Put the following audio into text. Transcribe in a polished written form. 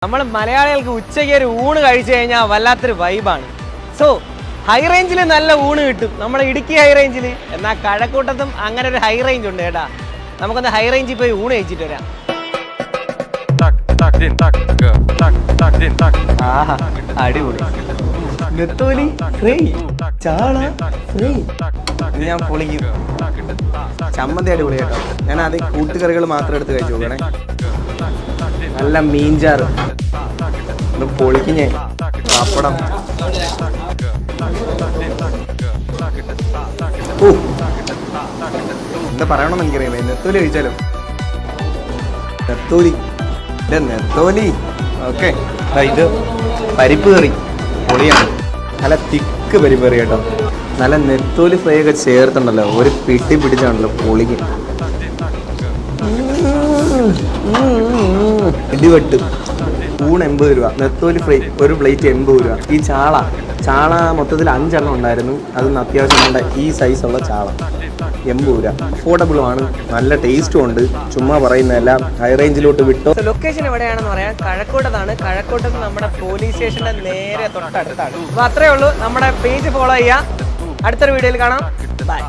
നമ്മൾ മലയാളികൾക്ക് ഉച്ചയ്ക്ക് ഒരു ഊണ് കഴിച്ചു കഴിഞ്ഞാൽ വല്ലാത്തൊരു വൈബാണ്. സോ ഹൈ റേഞ്ചിൽ നല്ല ഊണ് കിട്ടും നമ്മുടെ ഇടുക്കി ഹൈ റേഞ്ചിൽ. എന്നാൽ കഴക്കൂട്ടത്തും അങ്ങനെ ഒരു ഹൈ റേഞ്ച് ഉണ്ട് കേട്ടാ. നമുക്കൊന്ന് ഹൈ റേഞ്ചിൽ പോയി ഊണ് കഴിച്ചിട്ട് വരാം. ആഹാ, അടിപൊളി. നെത്തോലി ഫ്രൈ, ചാള ഫ്രൈ, ഞാൻ പൊളിക്കും. ചമ്മന്തി അടിപൊളി കേട്ടോ. ഞാൻ ആദ്യം കൂട്ടുകറികൾ മാത്രം എടുത്ത് കഴിച്ചു നോക്കണേ. നല്ല മീൻചാറ് ഒന്ന് പൊളിക്കും ഞാൻ. പപ്പടം, ഓ എന്താ പറയണമെന്ന് എനിക്കറിയാമേ. നെത്തോലി കഴിച്ചാലോ? നെത്തോലി നെത്തോലി ഓക്കെ. ഇത് പരിപ്പ് കറി പൊളിയാണ്. നല്ല തിക്ക് പരിപ്പ് കറി കേട്ടോ. നല്ല നെത്തോലി ഫ്രൈ ഒക്കെ ചേർത്തുണ്ടല്ലോ, ഒരു പിടി പിടിച്ചാണല്ലോ പൊളിക്കും. ഇടിവെട്ട് ഊണ് 80 രൂപ, നെത്തോലി ഫ്രൈ ഒരു പ്ലേറ്റ് 80 രൂപ. ഈ ചാള മൊത്തത്തിൽ 5 എണ്ണം ഉണ്ടായിരുന്നു. അതിന് അത്യാവശ്യം വേണ്ട ഈ സൈസുള്ള ചാള 80 രൂപ. അഫോർഡബിളുമാണ്, നല്ല ടേസ്റ്റും ഉണ്ട്. ചുമ്മാ പറയുന്നതല്ല, ഹൈ റേഞ്ചിലോട്ട് വിട്ടോ. ലൊക്കേഷൻ എവിടെയാണെന്ന് പറയാം, കഴക്കൂട്ടത്താണ്. കഴക്കൂട്ടത്ത് നമ്മുടെ പോലീസ് സ്റ്റേഷന്റെ നേരെ തൊട്ടടുത്താണ്. അപ്പോൾ അത്രേ ഉള്ളൂ. നമ്മുടെ പേജ് ഫോളോ ചെയ്യുക. അടുത്തൊരു വീഡിയോയിൽ കാണാം. ബൈ.